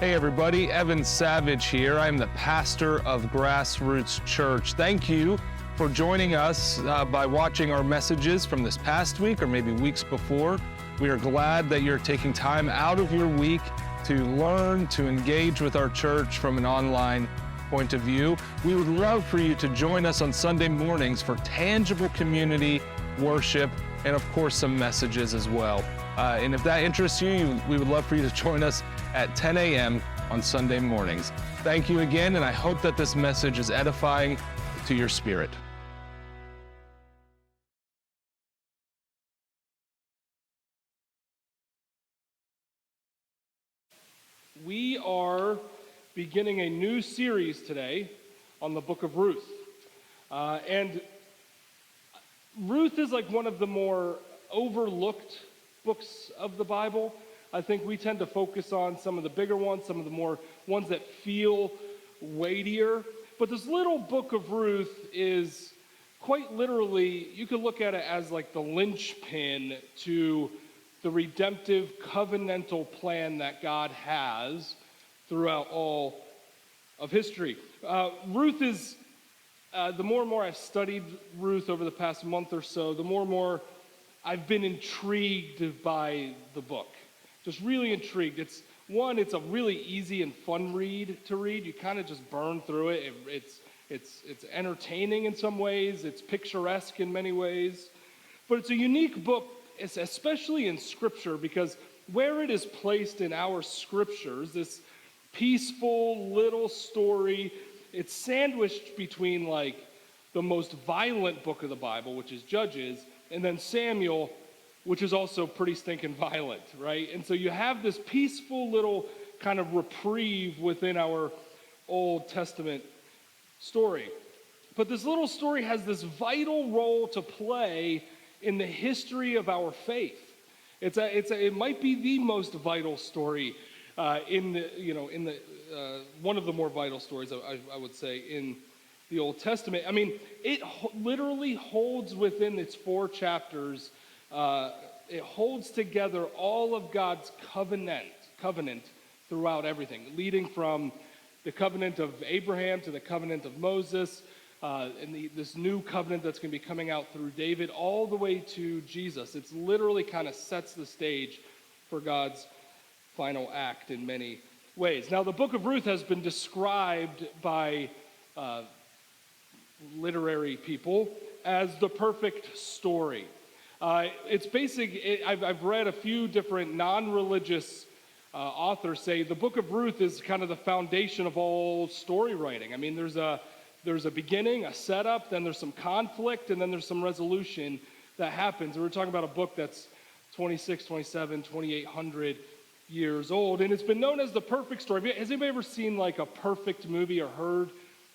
Hey everybody, Evan Savage here. I'm the pastor of Grassroots Church. Thank you for joining us by watching our messages from this past week or maybe weeks before. We are glad that you're taking time out of your week to learn, to engage with our church from an online point of view. We would love for you to join us on Sunday mornings for tangible community worship and of course some messages as well. And if that interests you, we would love for you to join us at 10 a.m. on Sunday mornings. Thank you again, and I hope that this message is edifying to your spirit. We are beginning a new series today on the book of Ruth. And Ruth is like one of the more overlooked books of the Bible. I think we tend to focus on some of the bigger ones, some of the more ones that feel weightier. But this little book of Ruth is quite literally, you could look at it as like the linchpin to the redemptive covenantal plan that God has throughout all of history. Ruth is, the more and more I've studied Ruth over the past month or so, the more and more I've been intrigued by the book. Just really intrigued. It's a really easy and fun read to read. You kind of just burn through it. It's entertaining in some ways. It's picturesque in many ways. But it's a unique book, especially in Scripture, because where it is placed in our Scriptures, this peaceful little story, it's sandwiched between like the most violent book of the Bible, which is Judges, and then Samuel, which is also pretty stinking violent, right? And so you have this peaceful little kind of reprieve within our Old Testament story. But this little story has this vital role to play in the history of our faith. It might be the most vital story one of the more vital stories, I would say, in the Old Testament. I mean, it literally holds within its 4 chapters. It holds together all of God's covenant throughout everything, leading from the covenant of Abraham to the covenant of Moses, and this new covenant that's going to be coming out through David, all the way to Jesus. It's literally kind of sets the stage for God's final act in many ways. Now, the book of Ruth has been described by literary people as the perfect story. It's basic. I've read a few different non-religious authors say the book of Ruth is kind of the foundation of all story writing. I mean, there's a beginning, a setup, then there's some conflict, and then there's some resolution that happens. And we're talking about a book that's 26, 27, 2,800 years old, and it's been known as the perfect story. Has anybody ever seen like a perfect movie or heard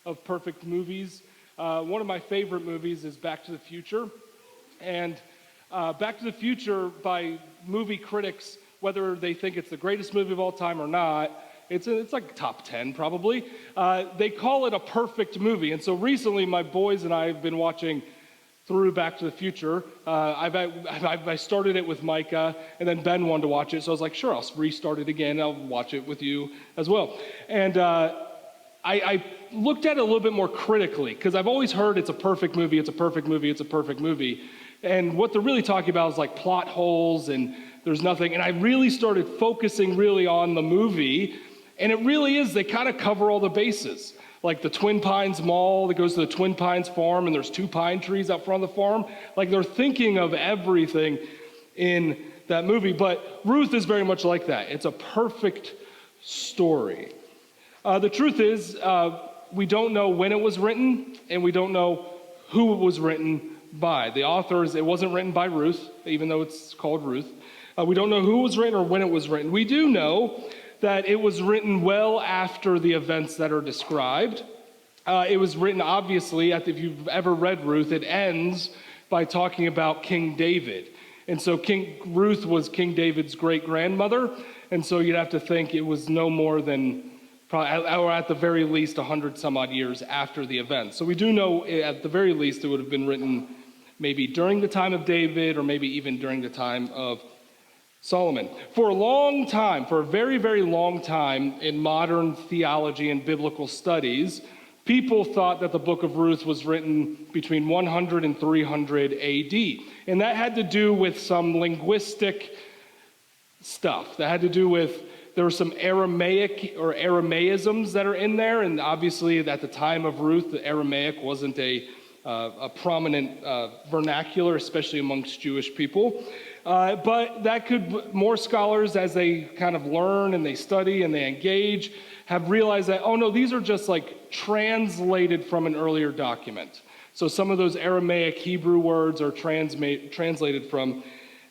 of perfect movies? One of my favorite movies is Back to the Future, and Back to the Future, by movie critics, whether they think it's the greatest movie of all time or not, it's like top 10 probably. They call it a perfect movie. And so recently my boys and I have been watching through Back to the Future. I started it with Micah, and then Ben wanted to watch it. So I was like, sure, I'll restart it again. I'll watch it with you as well. And I looked at it a little bit more critically, because I've always heard it's a perfect movie, it's a perfect movie, it's a perfect movie. And what they're really talking about is like plot holes and there's nothing. And I really started focusing really on the movie. And it really is, they kind of cover all the bases. Like the Twin Pines Mall that goes to the Twin Pines farm, and there's 2 pine trees out front of the farm. Like they're thinking of everything in that movie. But Ruth is very much like that. It's a perfect story. The truth is, we don't know when it was written, and we don't know who it was written by. The authors, it wasn't written by Ruth, even though it's called Ruth. We don't know who it was written or when it was written. We do know that it was written well after the events that are described. It was written, obviously, if you've ever read Ruth, it ends by talking about King David. And so Ruth was King David's great-grandmother, and so you'd have to think it was no more than, probably, or at the very least, 100 some odd years after the event. So we do know, at the very least, it would have been written maybe during the time of David, or maybe even during the time of Solomon. For a long time, for a very, very long time in modern theology and biblical studies, people thought that the book of Ruth was written between 100 and 300 AD. And that had to do with some linguistic stuff. That had to do with, there were some Aramaic or Aramaisms that are in there. And obviously at the time of Ruth, the Aramaic wasn't a prominent vernacular, especially amongst Jewish people. But that could, more scholars as they kind of learn and they study and they engage, have realized that, oh no, these are just like translated from an earlier document. So some of those Aramaic Hebrew words are translated from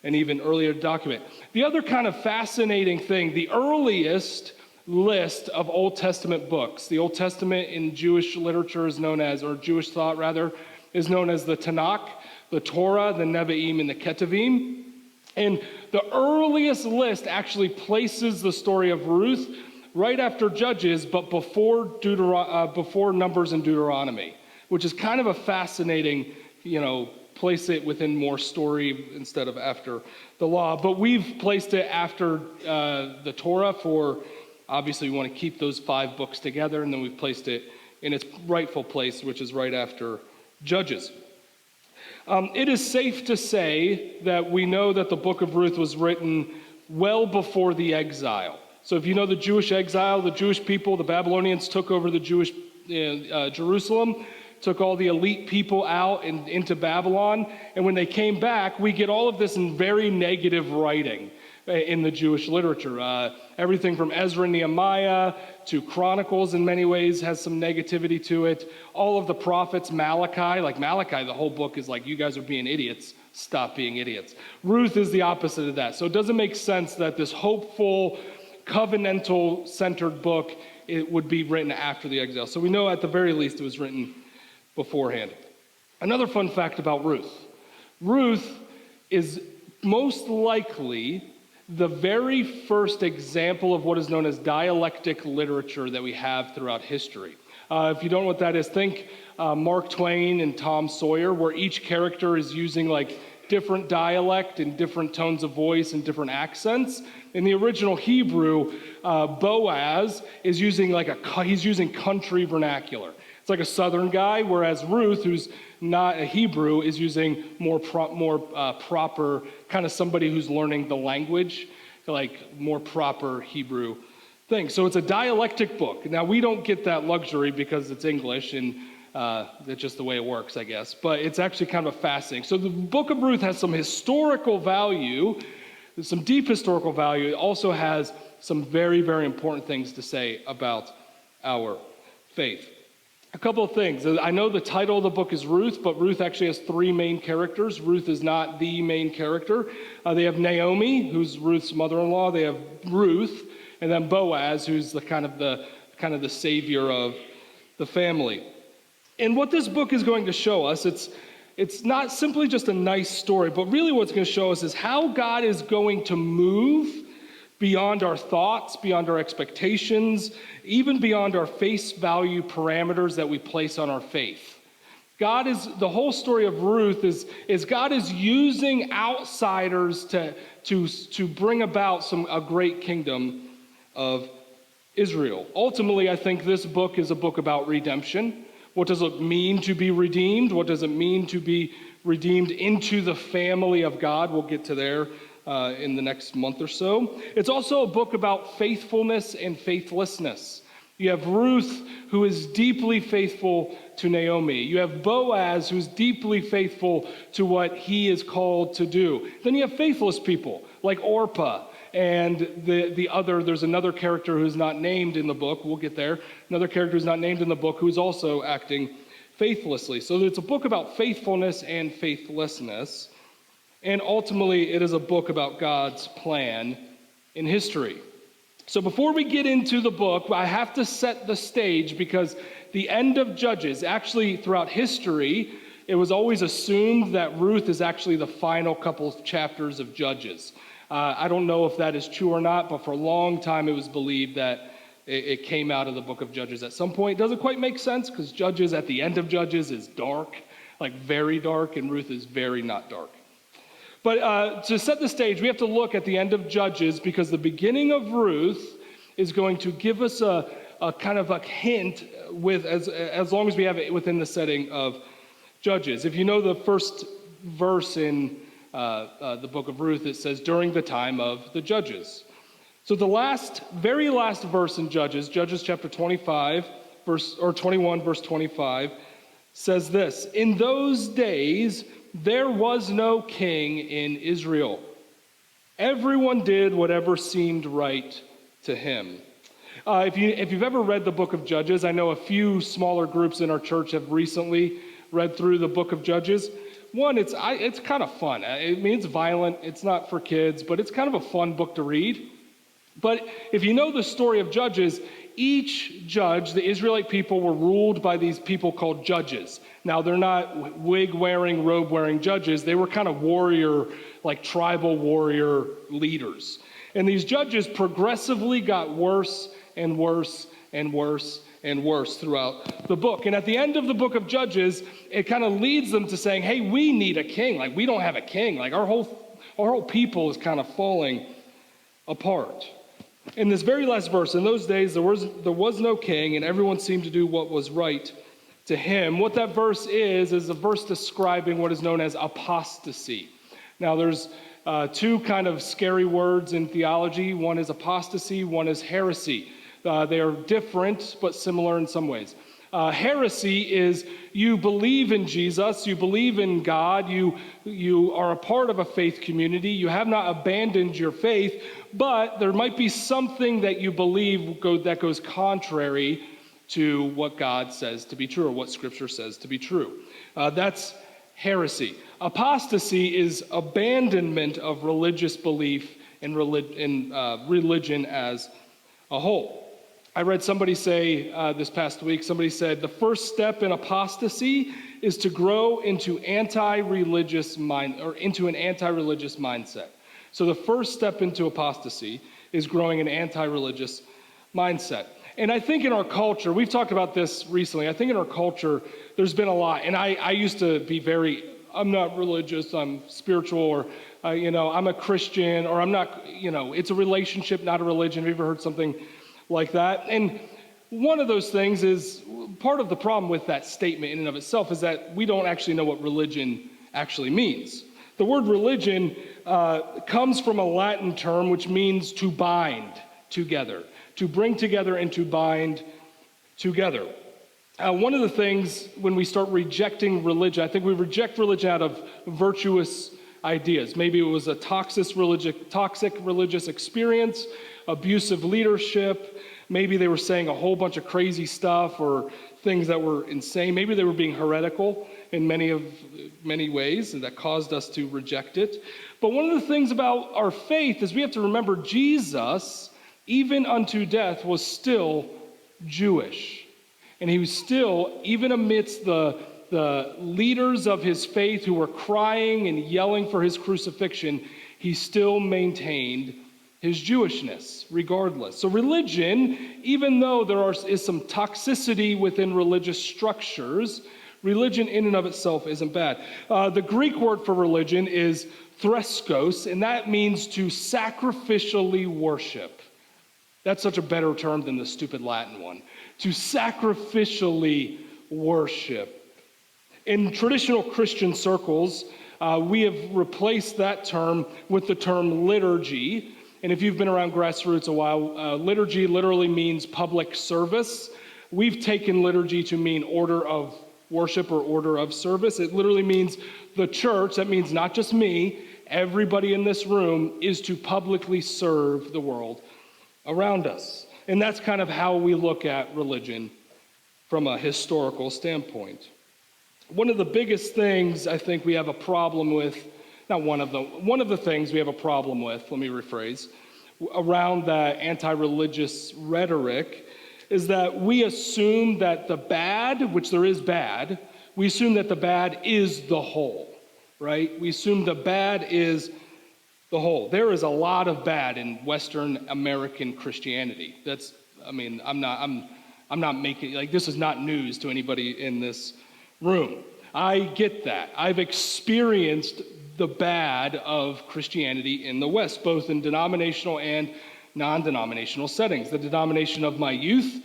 an even earlier document. The other kind of fascinating thing, the earliest list of Old Testament books, the Old Testament in Jewish literature is known as, or Jewish thought rather, is known as the Tanakh, the Torah, the Nevi'im, and the Ketuvim. And the earliest list actually places the story of Ruth right after Judges, but before Numbers and Deuteronomy, which is kind of a fascinating, place it within more story instead of after the law. But we've placed it after the Torah for, obviously we want to keep those 5 books together, and then we've placed it in its rightful place, which is right after Judges. It is safe to say that we know that the book of Ruth was written well before the exile. So if you know the Jewish exile, the Jewish people, the Babylonians took over the Jewish Jerusalem, took all the elite people out and into Babylon. And when they came back, we get all of this in very negative writing in the Jewish literature. Everything from Ezra and Nehemiah to Chronicles in many ways has some negativity to it. All of the prophets, Malachi, the whole book is like, you guys are being idiots. Stop being idiots. Ruth is the opposite of that. So it doesn't make sense that this hopeful, covenantal-centered book, it would be written after the exile. So we know at the very least it was written beforehand. Another fun fact about Ruth. Ruth is most likely the very first example of what is known as dialectic literature that we have throughout history. If you don't know what that is, think Mark Twain and Tom Sawyer, where each character is using like different dialect and different tones of voice and different accents. In the original Hebrew, Boaz is using he's using country vernacular. It's like a southern guy, whereas Ruth, who's not a Hebrew, is using more proper, kind of somebody who's learning the language, like more proper Hebrew thing. So it's a dialectic book. Now, we don't get that luxury because it's English, and that's just the way it works, I guess. But it's actually kind of fascinating. So the book of Ruth has some historical value, some deep historical value. It also has some very, very important things to say about our faith. A couple of things. I know the title of the book is Ruth, but Ruth actually has 3 main characters. Ruth is not the main character. They have Naomi, who's Ruth's mother-in-law. They have Ruth, and then Boaz, who's the kind of the savior of the family. And what this book is going to show us, it's not simply just a nice story, but really what's going to show us is how God is going to move beyond our thoughts, beyond our expectations, even beyond our face value parameters that we place on our faith. The whole story of Ruth is God is using outsiders to bring about a great kingdom of Israel. Ultimately, I think this book is a book about redemption. What does it mean to be redeemed? What does it mean to be redeemed into the family of God? We'll get to there in the next month or so. It's also a book about faithfulness and faithlessness. You have Ruth, who is deeply faithful to Naomi. You have Boaz, who's deeply faithful to what he is called to do. Then you have faithless people like Orpah and there's another character who's not named in the book. We'll get there. Another character who's not named in the book who's also acting faithlessly. So it's a book about faithfulness and faithlessness. And ultimately, it is a book about God's plan in history. So before we get into the book, I have to set the stage because the end of Judges, actually throughout history, it was always assumed that Ruth is actually the final couple of chapters of Judges. I don't know if that is true or not, but for a long time it was believed that it came out of the book of Judges at some point. It doesn't quite make sense because Judges at the end of Judges is dark, like very dark, and Ruth is very not dark. But to set the stage, we have to look at the end of Judges, because the beginning of Ruth is going to give us a kind of a hint with as long as we have it within the setting of Judges. If you know the first verse in the book of Ruth, it says, during the time of the judges. So the very last verse in Judges chapter 21, verse 25, says this: in those days there was no king in Israel. Everyone did whatever seemed right to him. If you've ever read the book of Judges, I know a few smaller groups in our church have recently read through the book of Judges. One, it's kind of fun. It's violent. It's not for kids, but it's kind of a fun book to read. But if you know the story of Judges, each judge, the Israelite people were ruled by these people called judges. Now, they're not wig-wearing, robe-wearing judges. They were kind of warrior, like tribal warrior leaders. And these judges progressively got worse and worse and worse and worse throughout the book. And at the end of the book of Judges, it kind of leads them to saying, hey, we need a king. Like, we don't have a king. Like, our whole people is kind of falling apart. In this very last verse, in those days, there was no king, and everyone seemed to do what was right to him. What that verse is a verse describing what is known as apostasy. Now, there's two kind of scary words in theology. One is apostasy, one is heresy. They are different, but similar in some ways. Heresy is you believe in Jesus, you believe in God, you are a part of a faith community, you have not abandoned your faith, but there might be something that you believe that goes contrary to what God says to be true, or what Scripture says to be true. That's heresy. Apostasy is abandonment of religious belief in religion as a whole. I read somebody say this past week, somebody said the first step in apostasy is to grow into an anti-religious mindset. So the first step into apostasy is growing an anti-religious mindset. And I think in our culture, we've talked about this recently, I think in our culture, there's been a lot. And I used to be I'm not religious, I'm spiritual, or, I'm a Christian, or I'm not, it's a relationship, not a religion. Have you ever heard something like that? And one of those things is, part of the problem with that statement in and of itself is that we don't actually know what religion actually means. The word religion comes from a Latin term which means to bind together, to bring together and to bind together. One of the things when we start rejecting religion, I think we reject religion out of virtuous ideas. Maybe it was a toxic religious experience, abusive leadership. Maybe they were saying a whole bunch of crazy stuff or things that were insane. Maybe they were being heretical in many ways, and that caused us to reject it. But one of the things about our faith is we have to remember Jesus, even unto death, was still Jewish. And he was still, even amidst the leaders of his faith who were crying and yelling for his crucifixion, he still maintained his Jewishness, regardless. So religion, even though there is some toxicity within religious structures, religion in and of itself isn't bad. The Greek word for religion is threskos, and that means to sacrificially worship. That's such a better term than the stupid Latin one. To sacrificially worship. In traditional Christian circles, we have replaced that term with the term liturgy. And if you've been around Grassroots a while, liturgy literally means public service. We've taken liturgy to mean order of worship or order of service. It literally means the church, that means not just me, everybody in this room is to publicly serve the world around us. And that's kind of how we look at religion from a historical standpoint. One of the biggest things I think we have a problem with, one of the things we have a problem with, let me rephrase, around that anti-religious rhetoric is that we assume that the bad, which there is bad, we assume that the bad is the whole, right? We assume the bad is the whole. There is a lot of bad in Western American Christianity. I'm not making, this is not news to anybody in this room. I get that. I've experienced the bad of Christianity in the West, both in denominational and non-denominational settings. The denomination of my youth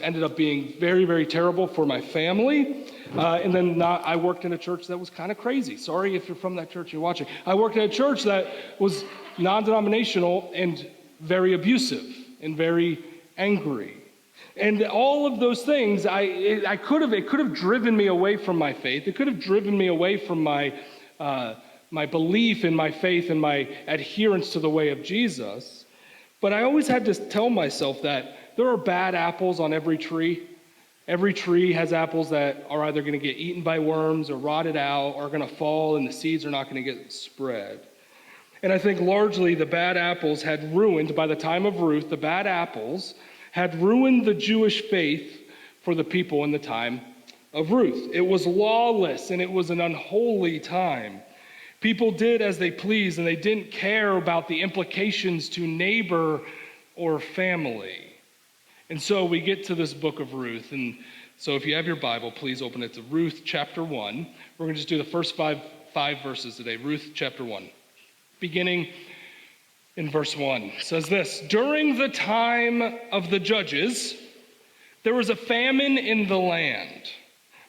ended up being very, very terrible for my family. And then I worked in a church that was kind of crazy. Sorry if you're from that church you're watching. I worked in a church that was non-denominational and very abusive and very angry. And all of those things, it could have driven me away from my faith. It could have driven me away from my belief in my faith and my adherence to the way of Jesus. But I always had to tell myself that there are bad apples on every tree. Every tree has apples that are either going to get eaten by worms or rotted out or going to fall, and the seeds are not going to get spread. And I think largely the bad apples had ruined, by the time of Ruth, the bad apples had ruined the Jewish faith for the people in the time of Ruth. It was lawless and it was an unholy time. People did as they pleased and they didn't care about the implications to neighbor or family. And so we get to this book of Ruth. And so if you have your Bible, please open it to Ruth chapter 1. We're going to just do the first five verses today. Ruth chapter 1. Beginning in verse 1. It says this: During the time of the judges, there was a famine in the land.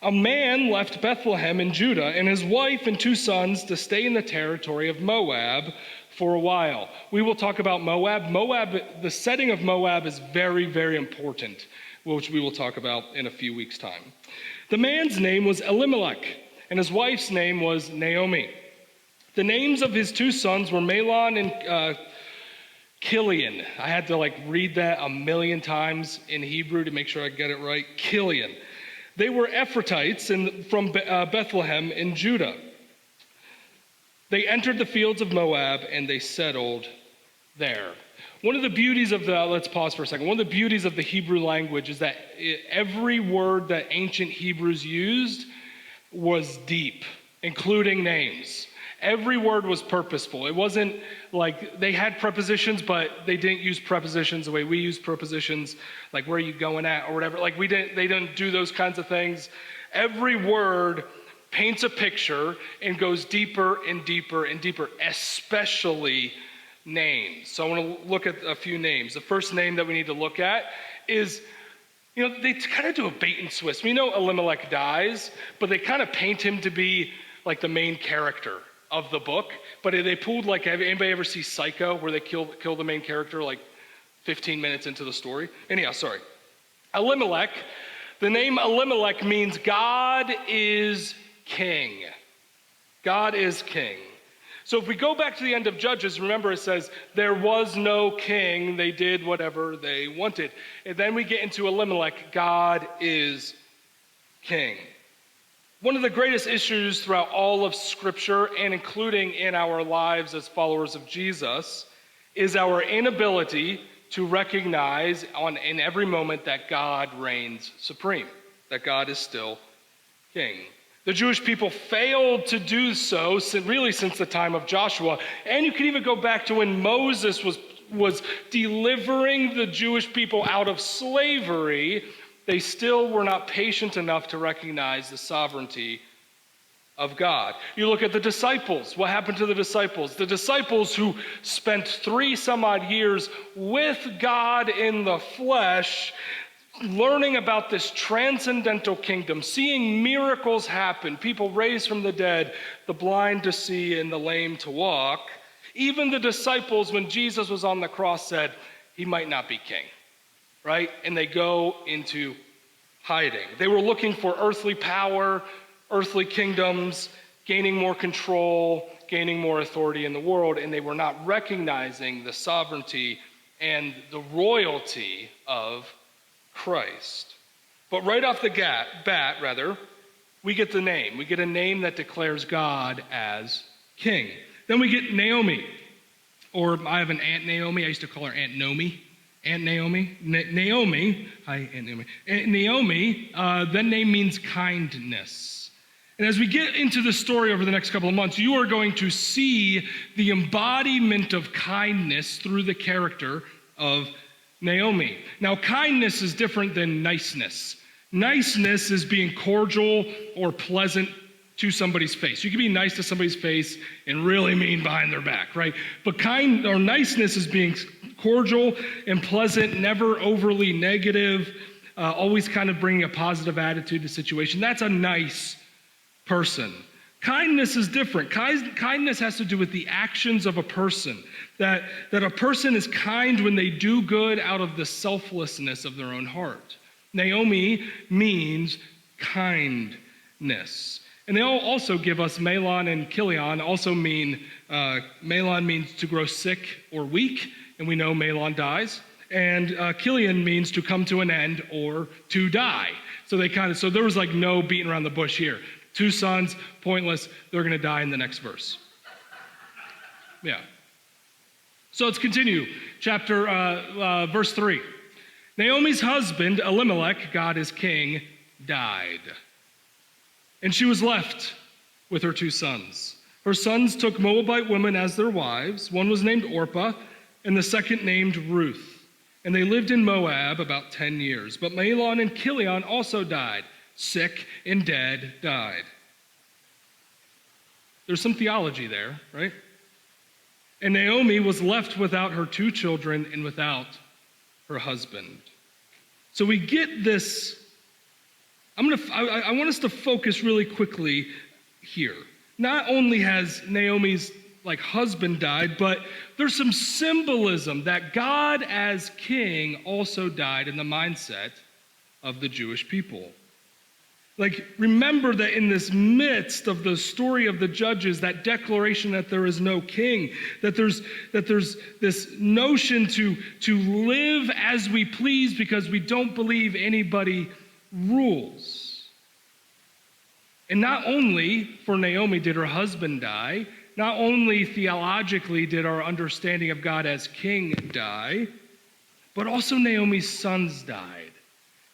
A man left Bethlehem in Judah and his wife and 2 sons to stay in the territory of Moab for a while. We will talk about Moab. The setting of Moab is very, very important, which we will talk about in a few weeks' time. The man's name was Elimelech, and his wife's name was Naomi. The names of his 2 sons were Mahlon and Kilian. I had to read that a million times in Hebrew to make sure I get it right. Kilian. They were Ephrathites from Bethlehem in Judah. They entered the fields of Moab and they settled there. One of the beauties of let's pause for a second. One of the beauties of the Hebrew language is that every word that ancient Hebrews used was deep, including names. Every word was purposeful. It wasn't like they had prepositions, but they didn't use prepositions the way we use prepositions, like where are you going at or whatever. They didn't do those kinds of things. Every word paints a picture and goes deeper and deeper and deeper, especially names. So I want to look at a few names. The first name that we need to look at is, they kind of do a bait and switch. We know Elimelech dies, but they kind of paint him to be like the main character of the book. But they pulled anybody ever see Psycho, where they kill the main character 15 minutes into the story? Anyhow, sorry. Elimelech, the name Elimelech means God is king. God is king. So if we go back to the end of Judges, remember it says, there was no king, they did whatever they wanted. And then we get into Elimelech, God is king. One of the greatest issues throughout all of Scripture, and including in our lives as followers of Jesus, is our inability to recognize in every moment that God reigns supreme, that God is still king. The Jewish people failed to do so really since the time of Joshua. And you can even go back to when Moses was delivering the Jewish people out of slavery. They still were not patient enough to recognize the sovereignty of God. You look at the disciples. What happened to the disciples? The disciples who spent 3 some odd years with God in the flesh, learning about this transcendental kingdom, seeing miracles happen, people raised from the dead, the blind to see and the lame to walk. Even the disciples, when Jesus was on the cross, said, he might not be king, right? And they go into hiding. They were looking for earthly power, earthly kingdoms, gaining more control, gaining more authority in the world, and they were not recognizing the sovereignty and the royalty of Christ. But right off the bat, we get the name. We get a name that declares God as king. Then we get Naomi, or I have an Aunt Naomi. I used to call her Aunt Nomi. Aunt Naomi. Naomi. Hi, Aunt Naomi. Naomi, that name means kindness. And as we get into the story over the next couple of months, you are going to see the embodiment of kindness through the character of Naomi. Now, kindness is different than niceness. Niceness is being cordial or pleasant to somebody's face. You can be nice to somebody's face and really mean behind their back, right? But kind or niceness is being cordial and pleasant, never overly negative, always kind of bringing a positive attitude to the situation. That's a nice person. Kindness is different. Kindness has to do with the actions of a person, that a person is kind when they do good out of the selflessness of their own heart. Naomi means kindness. And they all also give us Mahlon and Chilion, also mean, Mahlon means to grow sick or weak, and we know Mahlon dies. And Chilion means to come to an end or to die. So so there was like no beating around the bush here. 2 sons, pointless, they're gonna die in the next verse. Yeah. So let's continue. Verse 3. Naomi's husband, Elimelech, God is king, died. And she was left with her 2 sons. Her sons took Moabite women as their wives. One was named Orpah, and the second named Ruth. And they lived in Moab about 10 years. But Mahlon and Chilion also died. Sick and dead died. There's some theology there, right? And Naomi was left without her 2 children and without her husband. So we get this. I want us to focus really quickly here. Not only has Naomi's husband died, but there's some symbolism that God as king also died in the mindset of the Jewish people. Remember that in this midst of the story of the judges, that declaration that there is no king, that there's this notion to live as we please because we don't believe anybody rules. And not only for Naomi did her husband die, not only theologically did our understanding of God as king die, but also Naomi's sons died.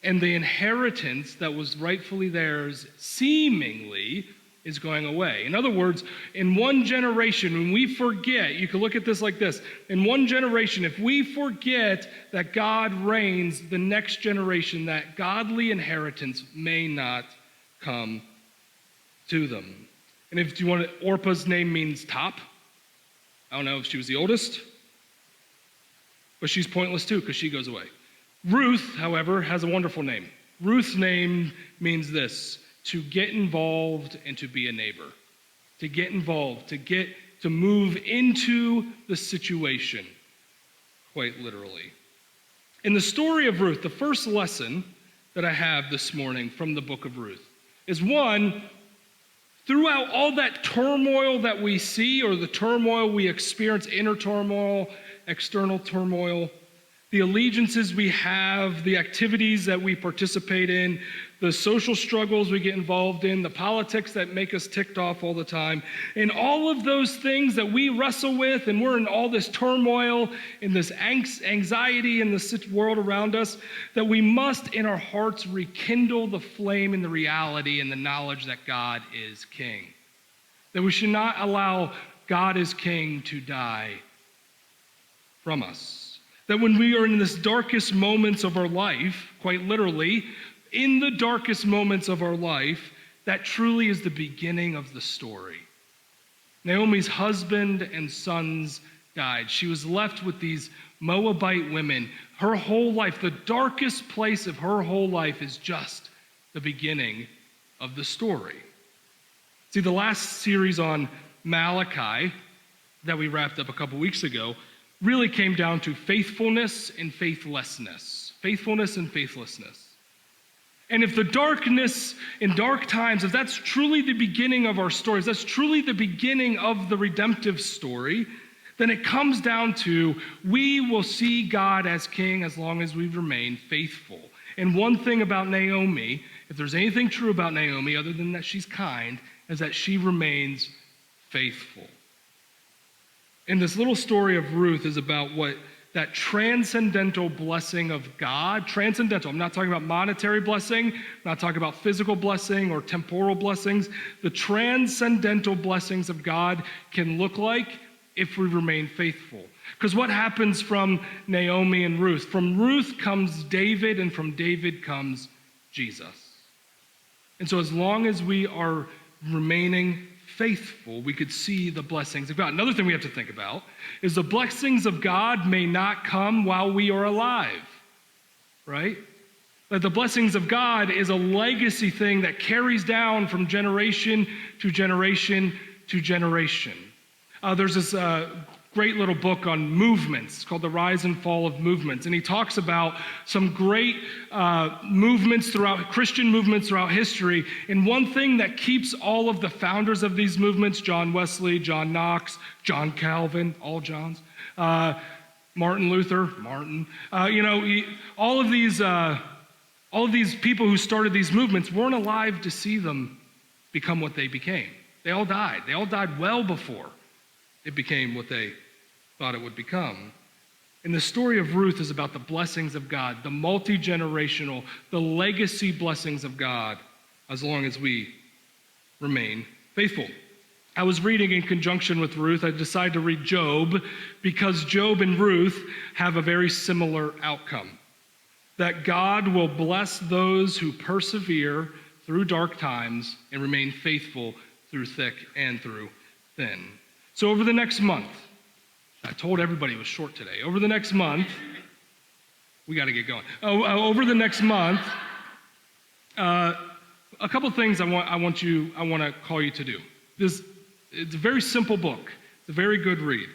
And the inheritance that was rightfully theirs seemingly is going away. In other words, in one generation, when we forget, you can look at this like this. In one generation, if we forget that God reigns, the next generation, that godly inheritance may not come to them. And if you want to, Orpah's name means top. I don't know if she was the oldest, but she's pointless too because she goes away. Ruth, however, has a wonderful name. Ruth's name means this: to get involved and to be a neighbor. To get involved, to move into the situation, quite literally. In the story of Ruth, the first lesson that I have this morning from the book of Ruth is one, throughout all that turmoil that we see, or the turmoil we experience, inner turmoil, external turmoil, the allegiances we have, the activities that we participate in, the social struggles we get involved in, the politics that make us ticked off all the time, and all of those things that we wrestle with, and we're in all this turmoil, in this anxiety in the world around us, that we must in our hearts rekindle the flame in the reality and the knowledge that God is king. That we should not allow God is king to die from us. That when we are in this darkest moments of our life, quite literally, in the darkest moments of our life, that truly is the beginning of the story. Naomi's husband and sons died. She was left with these Moabite women. Her whole life, the darkest place of her whole life, is just the beginning of the story. See, the last series on Malachi that we wrapped up a couple weeks ago really came down to faithfulness and faithlessness. Faithfulness and faithlessness. And if the darkness in dark times, if that's truly the beginning of our stories, that's truly the beginning of the redemptive story, then it comes down to we will see God as king as long as we remain faithful. And one thing about Naomi, if there's anything true about Naomi other than that she's kind, is that she remains faithful. And this little story of Ruth is about what that transcendental blessing of God, transcendental, I'm not talking about monetary blessing, I'm not talking about physical blessing or temporal blessings. The transcendental blessings of God can look like if we remain faithful. Because what happens from Naomi and Ruth? From Ruth comes David, and from David comes Jesus. And so as long as we are remaining faithful, we could see the blessings of God. Another thing we have to think about is the blessings of God may not come while we are alive, right? That the blessings of God is a legacy thing that carries down from generation to generation to generation. There's this great little book on movements called The Rise and Fall of Movements. And he talks about some great Christian movements throughout history. And one thing that keeps all of the founders of these movements, John Wesley, John Knox, John Calvin, all Johns, Martin Luther, all of these people who started these movements weren't alive to see them become what they became. They all died. They all died well before it became what they thought it would become. And the story of Ruth is about the blessings of God, the multi-generational, the legacy blessings of God, as long as we remain faithful. I was reading in conjunction with Ruth. I decided to read Job because Job and Ruth have a very similar outcome. That God will bless those who persevere through dark times and remain faithful through thick and through thin. So over the next month, I told everybody it was short today. Over the next month, we got to get going. Over the next month, a couple things I want to call you to do. It's a very simple book. It's a very good read.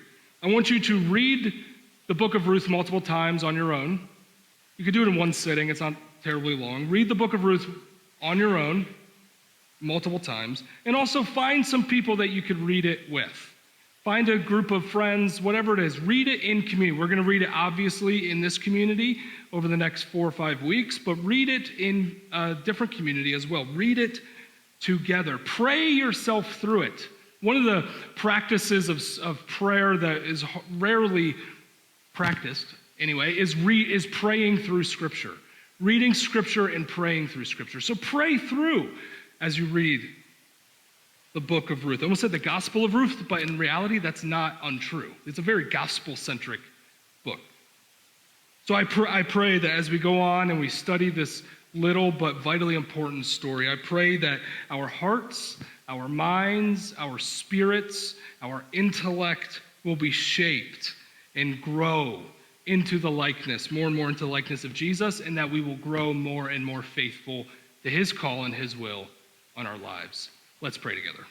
I want you to read the book of Ruth multiple times on your own. You could do it in one sitting. It's not terribly long. Read the book of Ruth on your own multiple times, and also find some people that you could read it with. Find a group of friends, whatever it is. Read it in community. We're going to read it, obviously, in this community over the next 4 or 5 weeks, but read it in a different community as well. Read it together. Pray yourself through it. One of the practices of prayer that is rarely practiced, anyway, is praying through Scripture. Reading Scripture and praying through Scripture. So pray through as you read the book of Ruth. I almost said the Gospel of Ruth, but in reality, that's not untrue. It's a very gospel-centric book. So I pray that as we go on and we study this little but vitally important story, I pray that our hearts, our minds, our spirits, our intellect will be shaped and grow into the likeness, more and more into the likeness of Jesus, and that we will grow more and more faithful to his call and his will on our lives. Let's pray together.